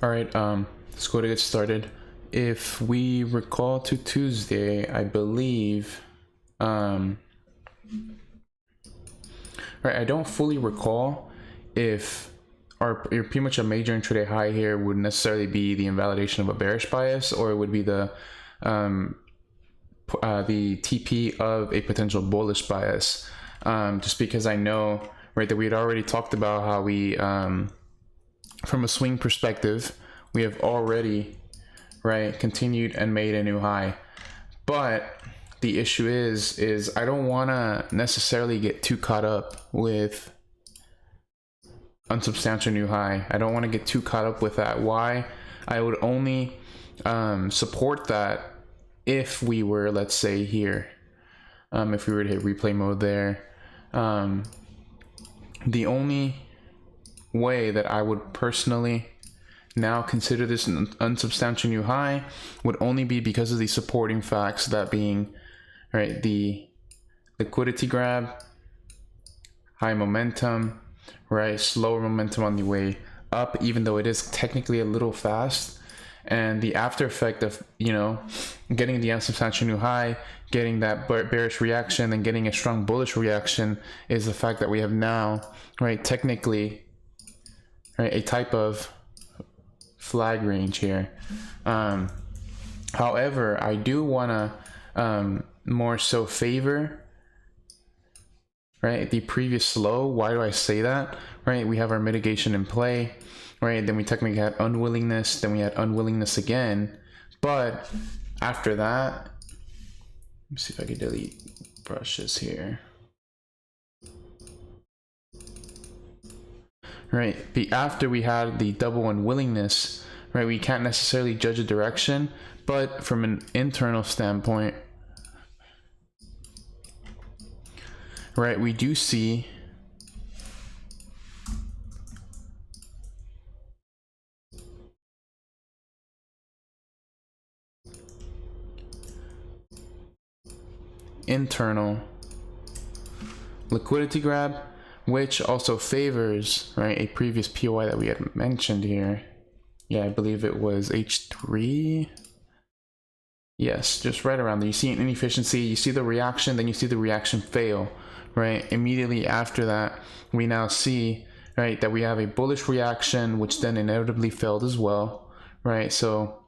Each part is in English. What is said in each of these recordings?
All right, let's go to get started. If we recall to Tuesday, I believe, right, I don't fully recall if pretty much a major intraday high here would necessarily be the invalidation of a bearish bias, or it would be the TP of a potential bullish bias. Just because I know, right, that we had already talked about how we, from a swing perspective, we have already, right, continued and made a new high. But the issue is I don't want to necessarily get too caught up with unsubstantial new high. I don't want to get too caught up with that. Why? I would only support that if we were, let's say here, if we were to hit replay mode there. The only way that I would personally now consider this an unsubstantial new high would only be because of the supporting facts, that being, right, the liquidity grab, high momentum, right, slower momentum on the way up, even though it is technically a little fast, and the after effect of, you know, getting the unsubstantial new high, getting that bearish reaction, and getting a strong bullish reaction is the fact that we have now, right, technically, right, a type of flag range here. However, I do want to more so favor, right, the previous low. Why do I say that? Right, we have our mitigation in play, right, then we technically had unwillingness, then we had unwillingness again, but after that, let me see if I can delete brushes here. Right, after we had the double unwillingness, right, we can't necessarily judge a direction, but from an internal standpoint, right, we do see internal liquidity grab, which also favors, right, a previous POI that we had mentioned here. Yeah, I believe it was H3. Yes, just right around there. You see an inefficiency, you see the reaction, then you see the reaction fail, right? Immediately after that, we now see, right, that we have a bullish reaction, which then inevitably failed as well, right? So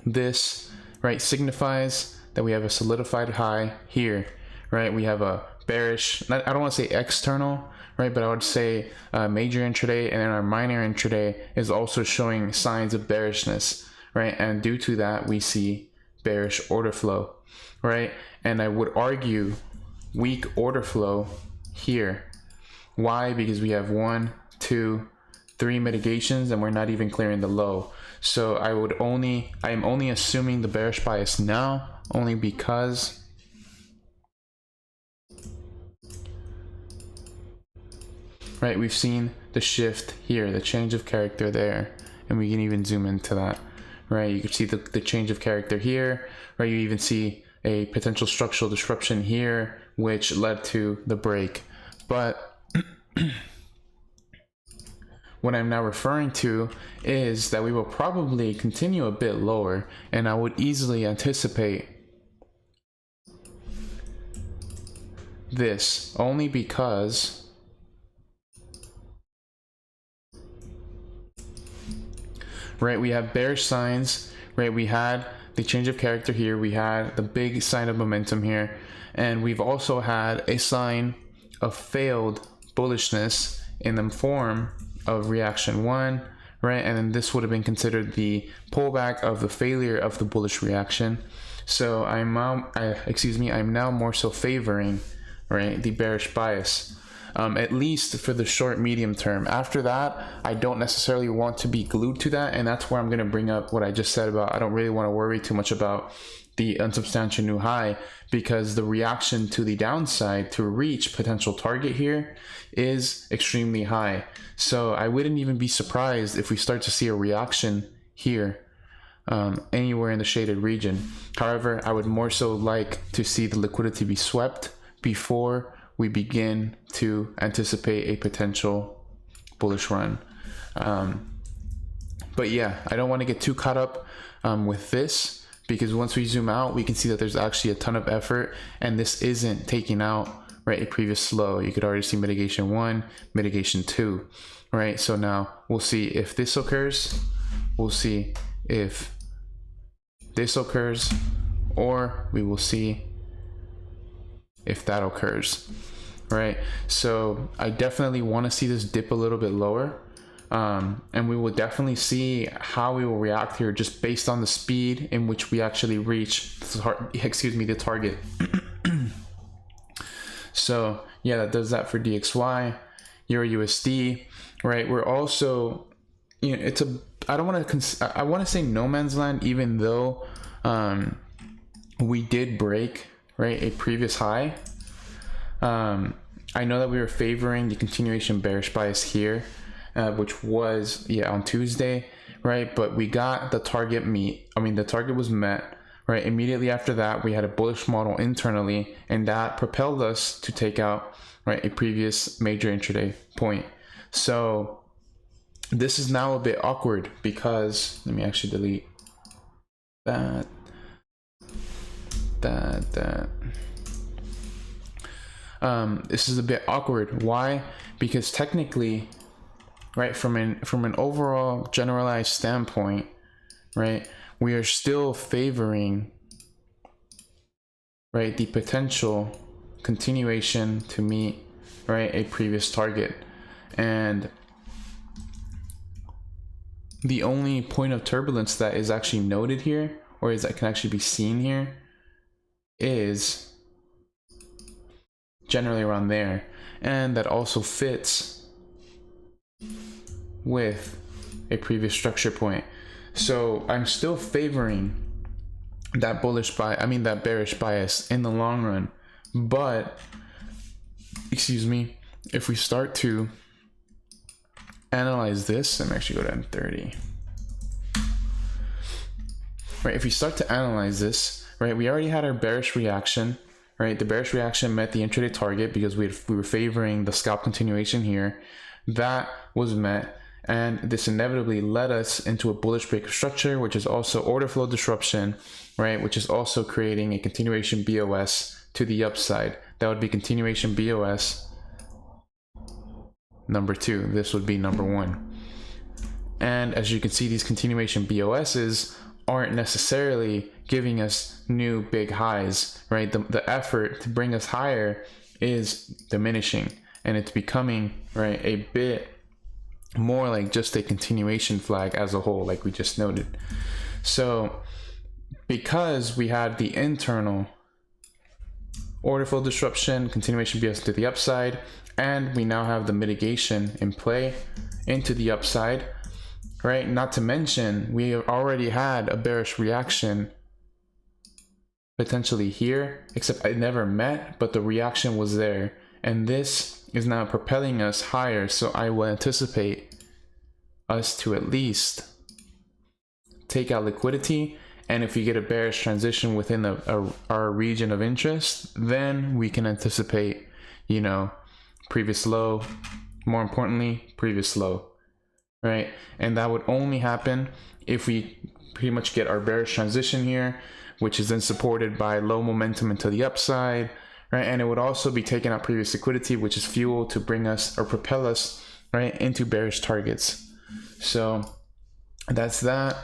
this, right, signifies that we have a solidified high here, right? We have a bearish, I don't want to say external, right, but I would say major intraday, and then our minor intraday is also showing signs of bearishness, right? And due to that, we see bearish order flow, right? And I would argue weak order flow here. Why? Because we have 1, 2, 3 mitigations, and we're not even clearing the low. So I am only assuming the bearish bias now, only because right, we've seen the shift here, the change of character there, and we can even zoom into that, right? You can see the change of character here, right? You even see a potential structural disruption here, which led to the break. But what I'm now referring to is that we will probably continue a bit lower, and I would easily anticipate this, only because right, we have bearish signs, right? We had the change of character here, we had the big sign of momentum here, and we've also had a sign of failed bullishness in the form of reaction 1, right? And then this would have been considered the pullback of the failure of the bullish reaction. So I'm now more so favoring, right, the bearish bias. At least for the short medium term. After that, I don't necessarily want to be glued to that, and that's where I'm going to bring up what I just said about I don't really want to worry too much about the unsubstantial new high, because the reaction to the downside to reach potential target here is extremely high. So I wouldn't even be surprised if we start to see a reaction here anywhere in the shaded region. However, I would more so like to see the liquidity be swept before we begin to anticipate a potential bullish run. But yeah, I don't want to get too caught up with this, because once we zoom out, we can see that there's actually a ton of effort, and this isn't taking out, right, a previous low. You could already see mitigation 1, mitigation 2, right? So now we'll see if this occurs, we'll see if this occurs, or we will see if that occurs, right? So I definitely want to see this dip a little bit lower, and we will definitely see how we will react here just based on the speed in which we actually reach the target. So yeah, that does that for DXY, EURUSD, right? We're also, you know, I want to say no man's land, even though we did break, right, a previous high. I know that we were favoring the continuation bearish bias here, which was, yeah, on Tuesday, right? But we got the target the target was met, right? Immediately after that, we had a bullish model internally, and that propelled us to take out, right, a previous major intraday point. So this is now a bit awkward, because let me actually delete that. This is a bit awkward. Why? Because technically, right, from an overall generalized standpoint, right, we are still favoring, right, the potential continuation to meet, right, a previous target. And the only point of turbulence that is actually noted here, or is that can actually be seen here, is generally around there, and that also fits with a previous structure point. So I'm still favoring that that bearish bias in the long run. But excuse me, if we start to analyze this, I'm actually go to M30. Right, if we start to analyze this, right, we already had our bearish reaction, right? The bearish reaction met the intraday target because we were favoring the scalp continuation here. That was met, and this inevitably led us into a bullish break of structure, which is also order flow disruption, right? Which is also creating a continuation BOS to the upside. That would be continuation BOS number 2. This would be number 1. And as you can see, these continuation BOSs aren't necessarily giving us new big highs, right? The effort to bring us higher is diminishing, and it's becoming, right, a bit more like just a continuation flag as a whole, like we just noted. So because we had the internal order flow disruption, continuation BS to the upside, and we now have the mitigation in play into the upside, right? Not to mention, we already had a bearish reaction potentially here, except it never met, but the reaction was there. And this is now propelling us higher. So I will anticipate us to at least take out liquidity. And if we get a bearish transition within our region of interest, then we can anticipate, you know, previous low, more importantly, previous low, right? And that would only happen if we pretty much get our bearish transition here, which is then supported by low momentum into the upside, right? And it would also be taking out previous liquidity, which is fuel to bring us or propel us, right, into bearish targets. So that's that.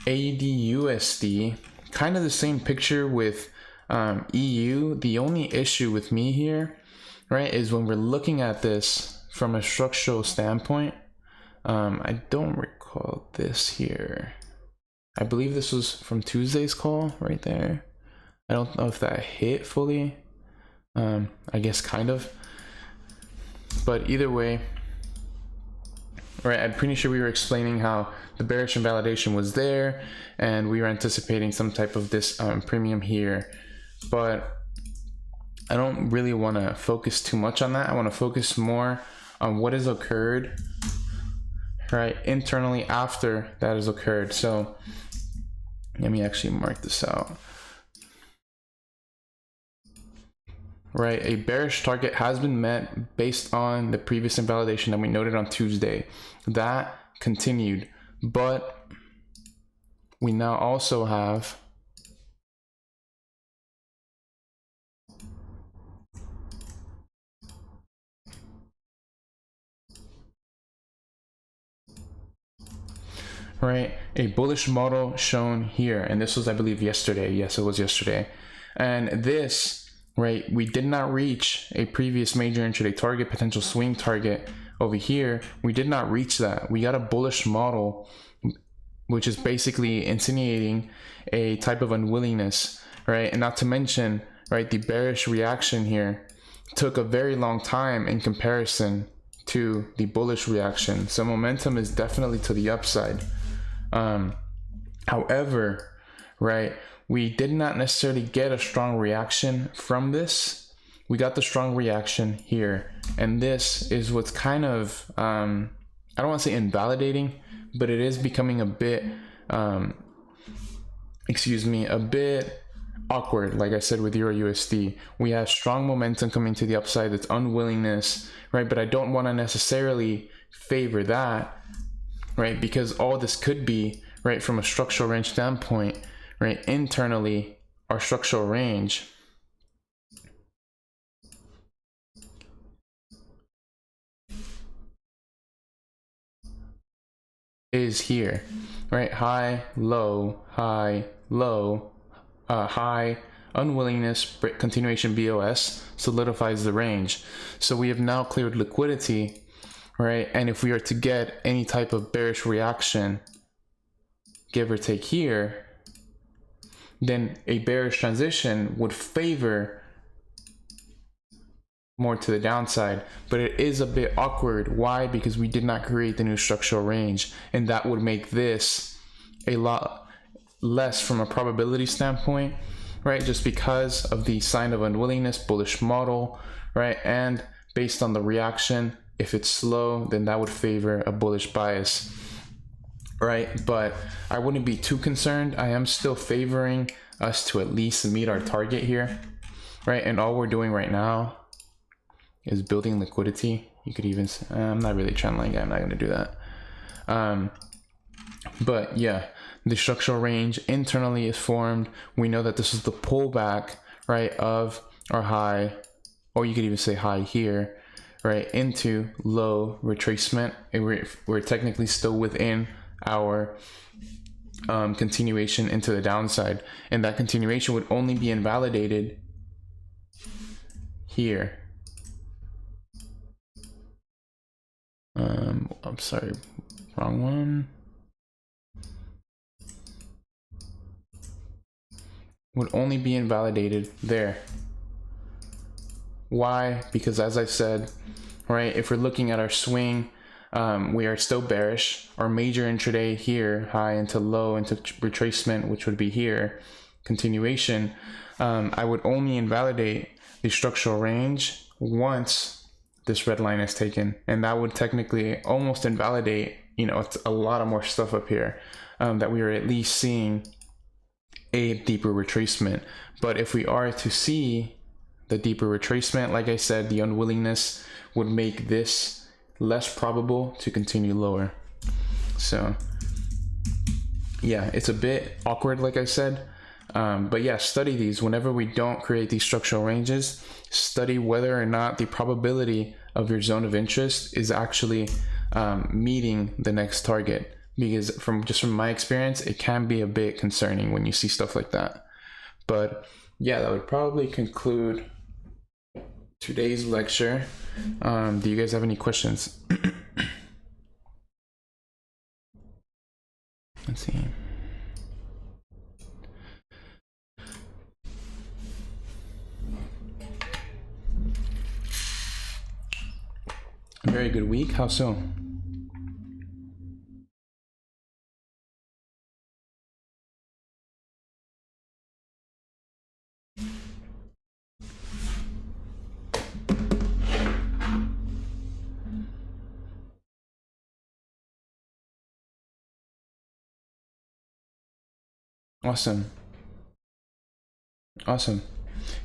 AUDUSD, kind of the same picture with EU. The only issue with me here, right, is when we're looking at this from a structural standpoint. I don't recall this here. I believe this was from Tuesday's call right there. I don't know if that hit fully. I guess kind of. But either way, right, I'm pretty sure we were explaining how the bearish invalidation was there, and we were anticipating some type of this premium here. But I don't really want to focus too much on that. I want to focus more on what has occurred, right, internally after that has occurred. So let me actually mark this out. Right, a bearish target has been met based on the previous invalidation that we noted on Tuesday. That continued, but we now also have right, a bullish model shown here, and this was, I believe, yesterday. Yes, it was yesterday. And this, right, we did not reach a previous major intraday target, potential swing target over here. We did not reach that. We got a bullish model, which is basically insinuating a type of unwillingness, right? And not to mention, right, the bearish reaction here took a very long time in comparison to the bullish reaction. So momentum is definitely to the upside. However, right, we did not necessarily get a strong reaction from this. We got the strong reaction here, and this is what's kind of, I don't want to say invalidating, but it is becoming a bit, a bit awkward. Like I said, with EURUSD, we have strong momentum coming to the upside. That's unwillingness, right? But I don't want to necessarily favor that, right? Because all this could be, right, from a structural range standpoint, right, internally, our structural range is here, right? High, low, high, low, high, unwillingness, continuation BOS solidifies the range. So we have now cleared liquidity, right? And if we are to get any type of bearish reaction, give or take here, then a bearish transition would favor more to the downside. But it is a bit awkward. Why? Because we did not create the new structural range, and that would make this a lot less from a probability standpoint, right? Just because of the sign of unwillingness, bullish model, right? And based on the reaction, if it's slow, then that would favor a bullish bias, right? But I wouldn't be too concerned. I am still favoring us to at least meet our target here, right? And all we're doing right now is building liquidity. You could even say, I'm not really channeling, I'm not going to do that. But yeah, the structural range internally is formed. We know that this is the pullback, right, of our high, or you could even say high here, right, into low retracement. And we're technically still within our continuation into the downside, and that continuation would only be invalidated here. I'm sorry, wrong one. Would only be invalidated there. Why? Because as I said, right, if we're looking at our swing, we are still bearish. Our major intraday here, high into low into retracement, which would be here, continuation. I would only invalidate the structural range once this red line is taken, and that would technically almost invalidate, you know, it's a lot of more stuff up here, that we are at least seeing a deeper retracement. But if we are to see the deeper retracement, like I said, the unwillingness would make this less probable to continue lower. So yeah, it's a bit awkward, like I said, but yeah, study these. Whenever we don't create these structural ranges, study whether or not the probability of your zone of interest is actually meeting the next target, because from my experience, it can be a bit concerning when you see stuff like that. But yeah, that would probably conclude today's lecture. Do you guys have any questions? Let's see. A very good week. How so? Awesome. Awesome.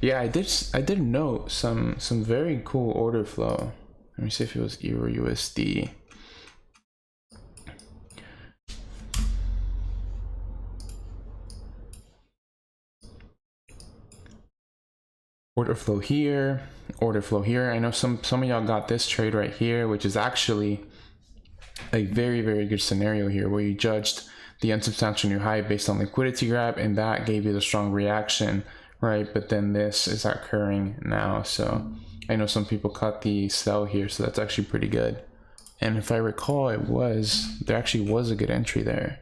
Yeah, I did note some very cool order flow. Let me see if it was EURUSD. order flow here, order flow here. I know some of y'all got this trade right here, which is actually a very, very good scenario here where you judged the unsubstantial new high based on liquidity grab, and that gave you the strong reaction, right? But then this is occurring now. So I know some people caught the sell here, so that's actually pretty good. And if I recall, there actually was a good entry there.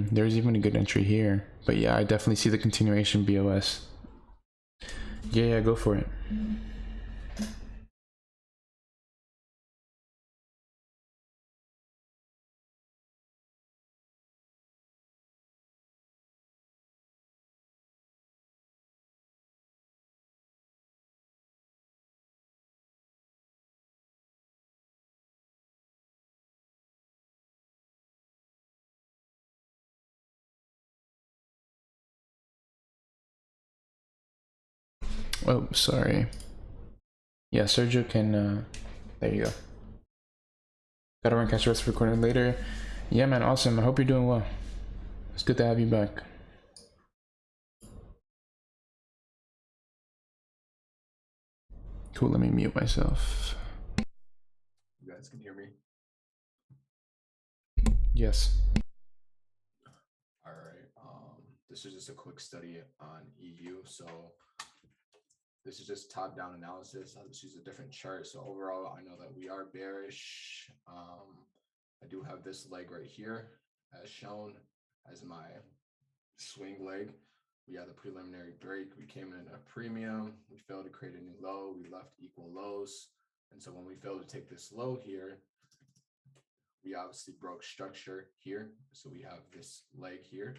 There's even a good entry here. But yeah, I definitely see the continuation BOS. Yeah, go for it. Oh, sorry. Yeah, Sergio can, there you go. Gotta run catch the rest of recording later. Yeah, man, awesome. I hope you're doing well. It's good to have you back. Cool, let me mute myself. You guys can hear me? Yes. All right. This is just a quick study on EU. So this is just top-down analysis. I'll just use a different chart. So overall, I know that we are bearish. I do have this leg right here as shown as my swing leg. We had the preliminary break. We came in a premium. We failed to create a new low. We left equal lows. And so when we failed to take this low here, we obviously broke structure here. So we have this leg here.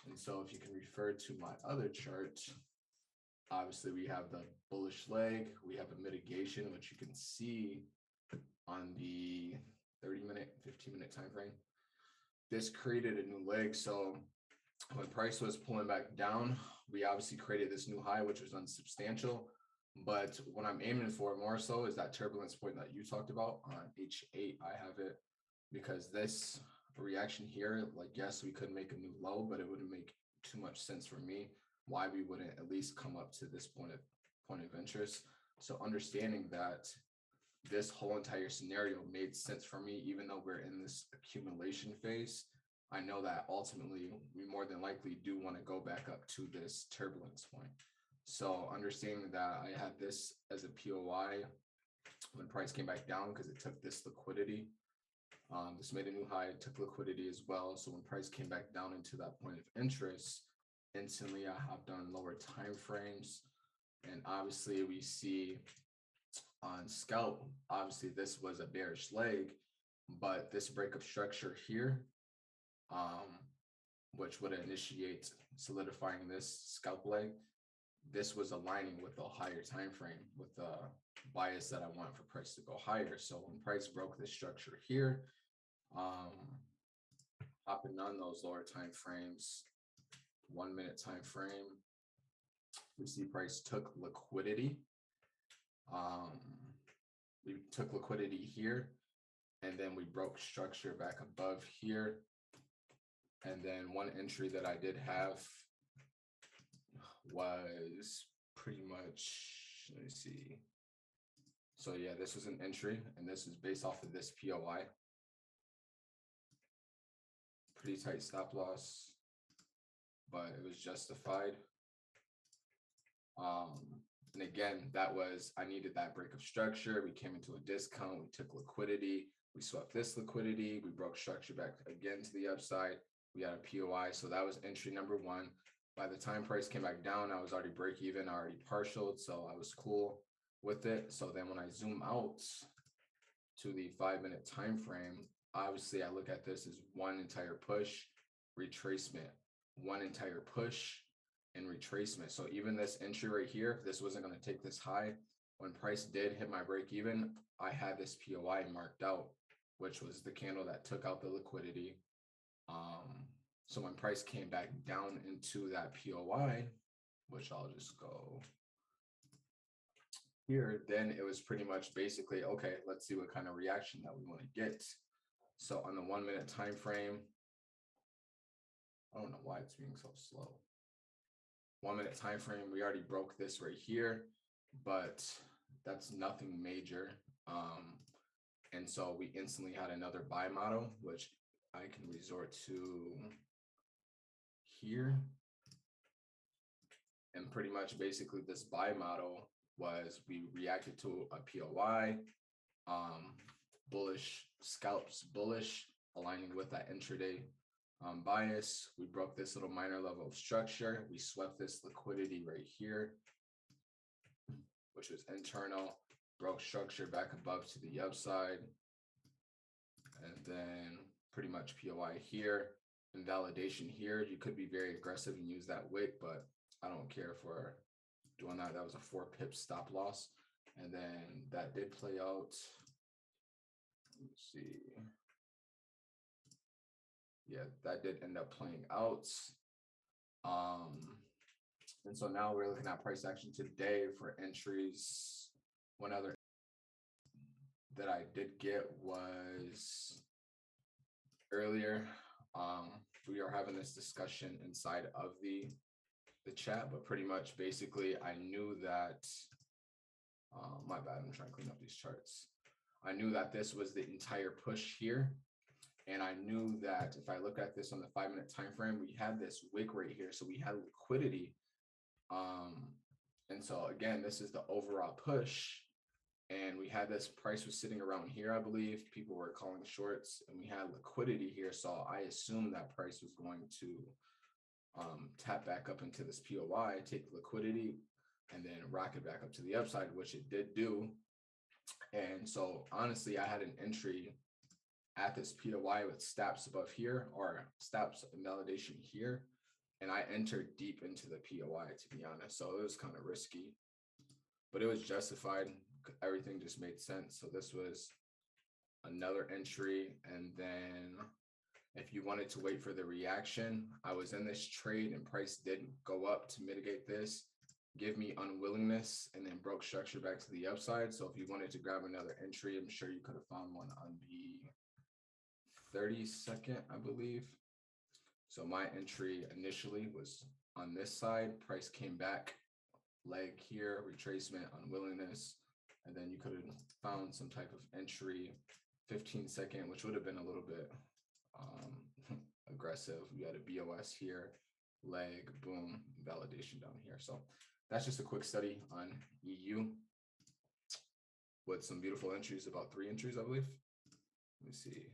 And so if you can refer to my other chart, obviously we have the bullish leg, we have a mitigation, which you can see on the 30-minute, 15-minute time frame. This created a new leg. So when price was pulling back down, we obviously created this new high, which was unsubstantial. But what I'm aiming for more so is that turbulence point that you talked about on H8. I have it because this reaction here, like, yes, we could make a new low, but it wouldn't make too much sense for me why we wouldn't at least come up to this point of interest. So understanding that this whole entire scenario made sense for me, even though we're in this accumulation phase, I know that ultimately we more than likely do want to go back up to this turbulence point. So understanding that I had this as a POI when price came back down because it took this liquidity. This made a new high, it took liquidity as well. So when price came back down into that point of interest, instantly I hopped on lower time frames. And obviously we see on scalp, obviously this was a bearish leg, but this break of structure here, which would initiate solidifying this scalp leg, this was aligning with a higher time frame with the bias that I want for price to go higher. So when price broke this structure here, hopping on those lower time frames, 1 minute time frame, we see price took liquidity. We took liquidity here, and then we broke structure back above here. And then one entry that I did have was pretty much, let me see. So yeah, this was an entry, and this is based off of this POI. Pretty tight stop loss, but it was justified. And again, that was, I needed that break of structure. We came into a discount, we took liquidity, we swept this liquidity, we broke structure back again to the upside. We had a POI, so that was entry number one. By the time price came back down, I was already break even, already partialed, so I was cool with it. So then when I zoom out to the 5 minute time frame, obviously I look at this as one entire push, retracement, one entire push, and retracement. So even this entry right here, this wasn't going to take this high. When price did hit my break even, I had this POI marked out, which was the candle that took out the liquidity. So when price came back down into that POI, which I'll just go here, then it was pretty much basically, okay, let's see what kind of reaction that we want to get. So on the 1 minute time frame, I don't know why it's being so slow. 1 minute time frame, we already broke this right here, but that's nothing major. And so we instantly had another buy model, which I can resort to here. And pretty much basically this buy model was we reacted to a POI, bullish, scalps bullish, aligning with that intraday bias. We broke this little minor level of structure. We swept this liquidity right here, which was internal, broke structure back above to the upside. And then pretty much POI here, invalidation here. You could be very aggressive and use that wick, but I don't care for doing that. That was a 4 pip stop loss. And then that did play out. Let's see. Yeah, that did end up playing out. And so now we're looking at price action today for entries. One other that I did get was earlier. We are having this discussion inside of the chat, but pretty much basically I knew that, my bad, I'm trying to clean up these charts. I knew that this was the entire push here. And I knew that if I look at this on the 5 minute time frame, we had this wick right here. So we had liquidity. And so again, this is the overall push. And we had this price was sitting around here, I believe. People were calling shorts and we had liquidity here. So I assumed that price was going to tap back up into this POI, take liquidity, and then rocket back up to the upside, which it did do. And so honestly, I had an entry at this POI with stops above here or stops invalidation here. And I entered deep into the POI, to be honest. So it was kind of risky, but it was justified. Everything just made sense. So this was another entry. And then if you wanted to wait for the reaction, I was in this trade and price didn't go up to mitigate this, give me unwillingness, and then broke structure back to the upside. So if you wanted to grab another entry, I'm sure you could have found one on the 32nd, I believe. So my entry initially was on this side. Price came back, leg here, retracement, unwillingness, and then you could have found some type of entry 15-second, which would have been a little bit aggressive. We had a BOS here, leg, boom, validation down here. So that's just a quick study on EU with some beautiful entries, about 3 entries, I believe. Let me see.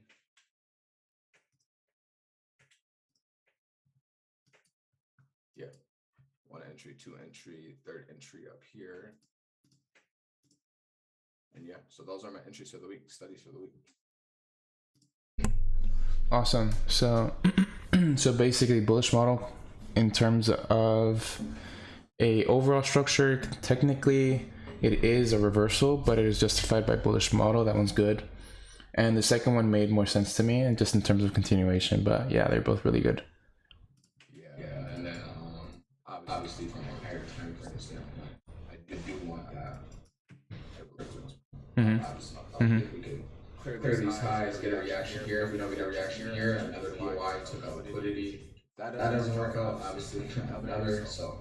Yeah, 1 entry, 2 entry, 3rd entry up here. And yeah, so those are my entries for the week, studies for the week. Awesome. So so basically bullish model in terms of a overall structure, technically it is a reversal, but it is justified by bullish model. That one's good. And the second one made more sense to me, and just in terms of continuation. But yeah, they're both really good. Yeah, and then obviously from a higher time frame standpoint, I do want that. Obviously, we could clear these highs, get a reaction here. If we don't get a reaction here, another POI took out liquidity. That doesn't work out, obviously, another. So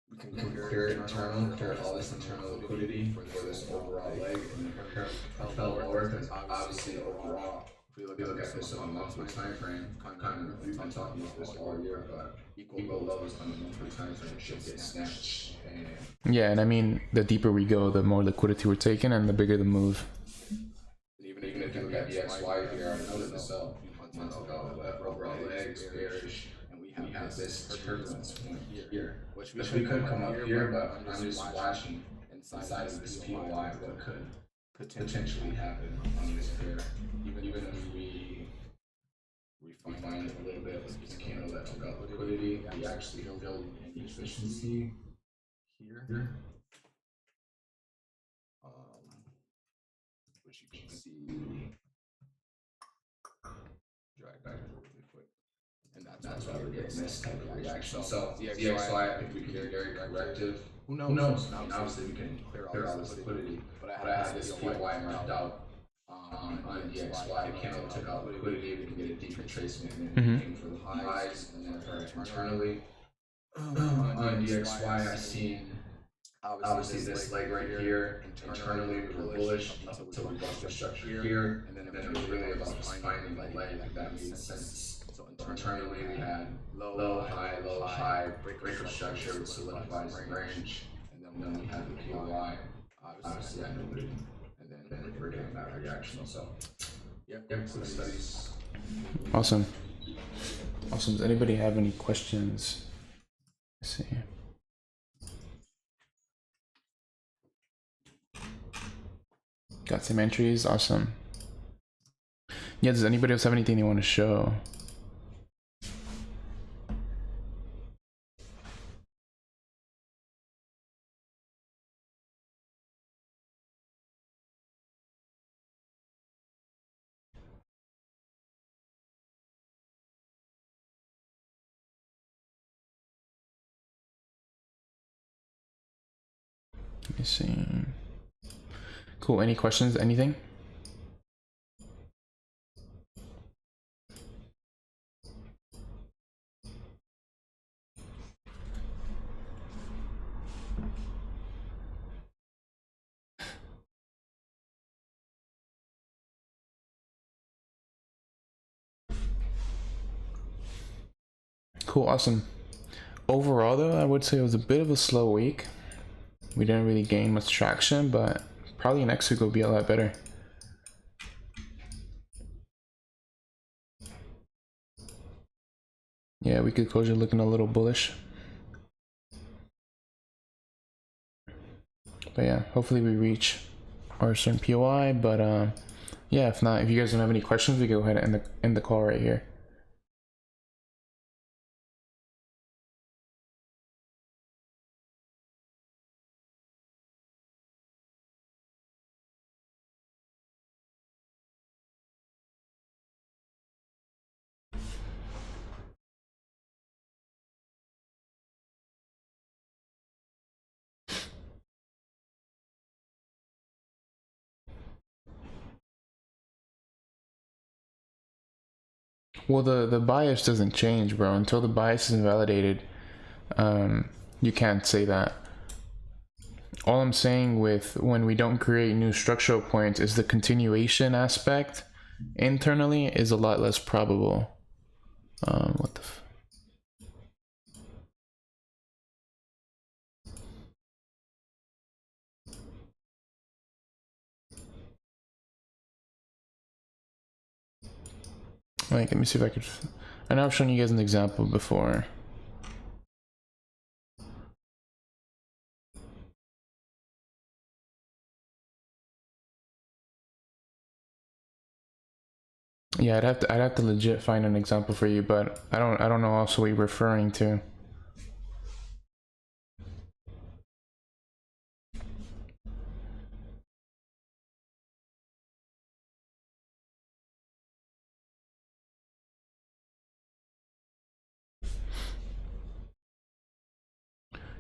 we can clear internal, clear all this internal liquidity for this overall leg, and then propel lower, because obviously overall, if we look at this on a monthly time frame, kind of we've been talking about this all year, but equal lows on the monthly time frame should get snatched. And yeah, and I mean, the deeper we go, the more liquidity we're taking, and the bigger the move. even if you look at DXY here, I noticed this a few months ago, but overall leg is bearish, and we have this turbulence point here, which we could come up here, but I'm just flashing inside of this POI what could potentially happen on this pair, even if we refine it a little bit. This is a candle that took out liquidity. We actually filled an efficiency here. Which you can see drag back really quick, and that's why we're getting this type of reaction. So DXY, I think we can be very corrective. Who knows? I mean, obviously we can clear all this liquidity, but I had this POI marked out on DXY candle took out liquidity. We can get a deep retracement and Mm-hmm. aim for the highs, and then internally on DXY, I seen obviously this leg right here. Internally, we were bullish up until we busted structure here, and then it was really about just finding a leg that made sense. So internally, we had low, high, breaker structure, which solidifies the range, and then we had the POI, obviously at liquidity, and then we're getting that reaction. So yeah, so the studies. Awesome. Does anybody have any questions? Let's see. Got some entries. Awesome. Yeah, does anybody else have anything they want to show? Let me see. Cool. Any questions? Anything? Cool. Awesome. Overall, though, I would say it was a bit of a slow week. We didn't really gain much traction, but probably next week will be a lot better. Yeah, weekly closure looking a little bullish. But yeah, hopefully we reach our certain POI. But yeah, if not, if you guys don't have any questions, we can go ahead and end the call right here. Well, the bias doesn't change, bro. Until the bias is invalidated, you can't say that. All I'm saying with when we don't create new structural points is the continuation aspect internally is a lot less probable. What the like, let me see if I could. I know I've shown you guys an example before. Yeah, I'd have to legit find an example for you, but I don't know also what you're referring to.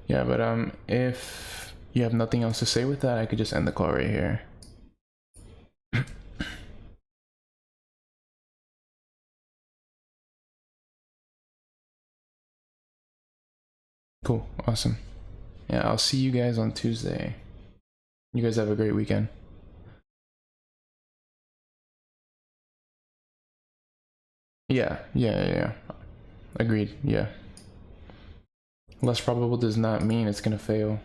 Yeah, but if you have nothing else to say with that, I could just end the call right here. Cool, awesome. Yeah, I'll see you guys on Tuesday. You guys have a great weekend. Yeah. Agreed, yeah. Less probable does not mean it's gonna fail.